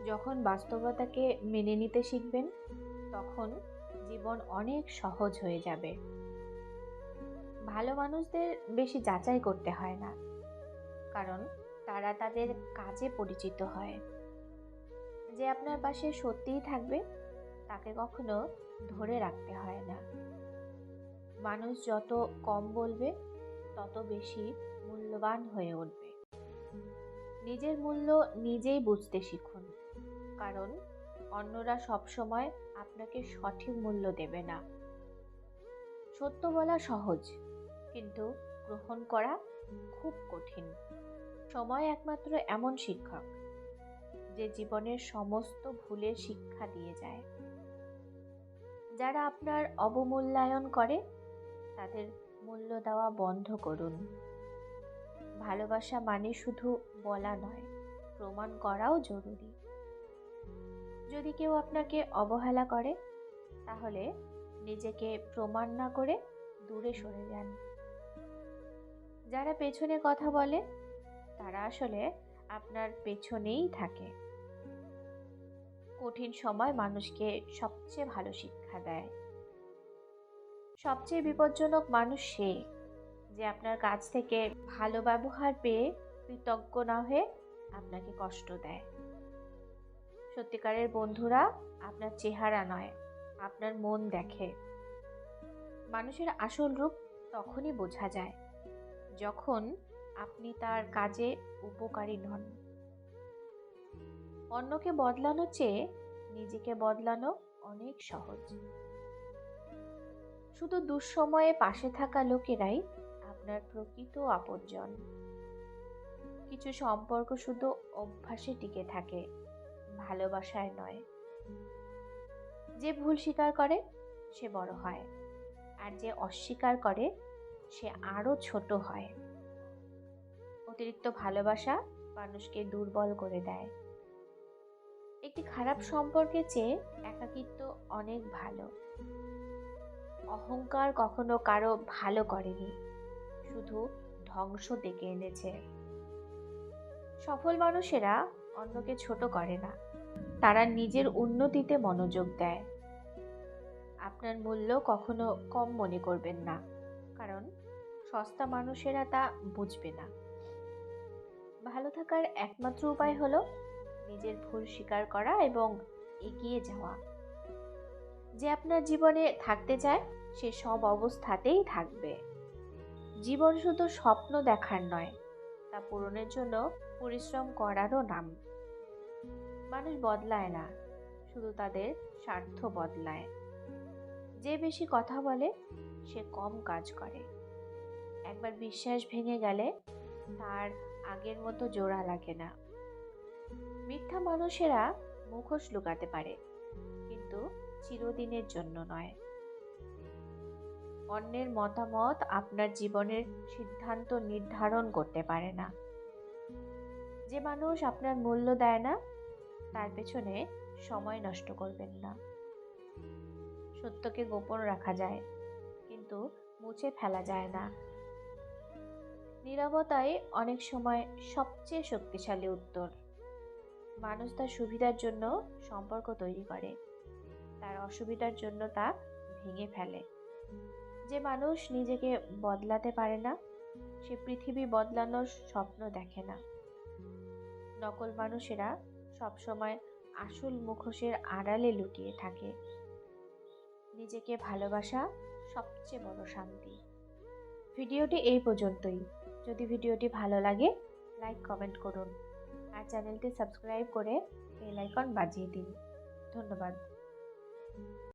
যখন বাস্তবতাকে মেনে নিতে শিখবেন, তখন জীবন অনেক সহজ হয়ে যাবে। ভালো মানুষদের বেশি যাচাই করতে হয় না, কারণ তারা তাদের কাজে পরিচিত হয়। যে আপনার পাশে সত্যিই থাকবে, তাকে কখনো ধরে রাখতে হয় না। মানুষ যত কম বলবে, তত বেশি মূল্যবান হয়ে উঠবে। নিজের মূল্য নিজেই বুঝতে শিখুন, কারণ অন্যরা সবসময় আপনাকে সঠিক মূল্য দেবে না। সত্য বলা সহজ, কিন্তু গ্রহণ করা খুব কঠিন। সময় একমাত্র এমন শিক্ষক, যে জীবনের সমস্ত ভুলের শিক্ষা দিয়ে যায়। যারা আপনার অবমূল্যায়ন করে, তাদের মূল্য দেওয়া বন্ধ করুন। ভালোবাসা মানে শুধু বলা নয়, প্রমাণ করাও জরুরি। যদি কেউ আপনাকে অবহেলা করে, তাহলে নিজেকে প্রমাণ না করে দূরে সরে যান। যারা পেছনে কথা বলে, তারা আসলে আপনার পেছনেই থাকে। কঠিন সময় মানুষকে সবচেয়ে ভালো শিক্ষা দেয়। সবচেয়ে বিপজ্জনক মানুষ সে, যে আপনার কাছ থেকে ভালো ব্যবহার পেয়ে কৃতজ্ঞ না হয়ে আপনাকে কষ্ট দেয়। সত্যিকারের বন্ধুরা আপনার চেহারা নয়, আপনার মন দেখে। মানুষের আসল রূপ তখনই বোঝা যায়, যখন আপনি তার কাজে উপকারী নন। অন্যকে বদলানো চেয়ে নিজেকে বদলানো অনেক সহজ। শুধু দুঃসময়ে পাশে থাকা লোকেরাই আপনার প্রকৃত আপনজন। কিছু সম্পর্ক শুধু অভ্যাসে টিকে থাকে, ভালোবাসায় নয়। যে ভুল স্বীকার করে, সে বড় হয়, আর যে অস্বীকার করে, সে আরো ছোট হয়। অতিরিক্ত ভালোবাসা মানুষকে দুর্বল করে দেয়। একটি খারাপ সম্পর্কের চেয়ে একাকিত্ব অনেক ভালো। অহংকার কখনো কারো ভালো করেনি, শুধু ধ্বংস ডেকে এনেছে। সফল মানুষেরা অন্যকে ছোট করে না, তারা নিজের উন্নতিতে মনোযোগ দেয়। আপনার মূল্য কখনো কম মনে করবেন না, কারণ সস্তা মানুষেরা তা বুঝবে না। ভালো থাকার একমাত্র উপায় হলো নিজের ভুল স্বীকার করা এবং এগিয়ে যাওয়া। যে আপনার জীবনে থাকতে চায়, সে সব অবস্থাতেই থাকবে। জীবন শুধু স্বপ্ন দেখার নয়, তা পূরণের জন্য পরিশ্রম করারও নাম। মানুষ বদলায় না, শুধু তাদের স্বার্থ বদলায়। যে বেশি কথা বলে, সে কম কাজ করে। একবার বিশ্বাস ভেঙে গেলে তার আগের মতো জোড়া লাগে না। মিথ্যা মানুষেরা মুখোশ লুকাতে পারে, কিন্তু চিরদিনের জন্য নয়। অন্যের মতামত আপনার জীবনের সিদ্ধান্ত নির্ধারণ করতে পারে না। যে মানুষ আপনার মূল্য দেয় না, তার পেছনে সময় নষ্ট করবেন না। সত্যকে গোপন রাখা যায়, কিন্তু মুছে ফেলা যায় না। নীরবতাই অনেক সময় সবচেয়ে শক্তিশালী উত্তর। মানুষ তার সুবিধার জন্য সম্পর্ক তৈরি করে, তার অসুবিধার জন্য তা ভেঙে ফেলে। যে মানুষ নিজেকে বদলাতে পারে না, সে পৃথিবী বদলানোর স্বপ্ন দেখে না। নকল মানুষেরা সবসময় আসল মুখোশের আড়ালে লুকিয়ে থাকে। নিজেকে ভালোবাসা সবচেয়ে বড় শান্তি। ভিডিওটি এই পর্যন্তই। যদি ভিডিওটি ভালো লাগে, লাইক কমেন্ট করুন, আর চ্যানেলটি সাবস্ক্রাইব করে বেল আইকন বাজিয়ে দিন। ধন্যবাদ।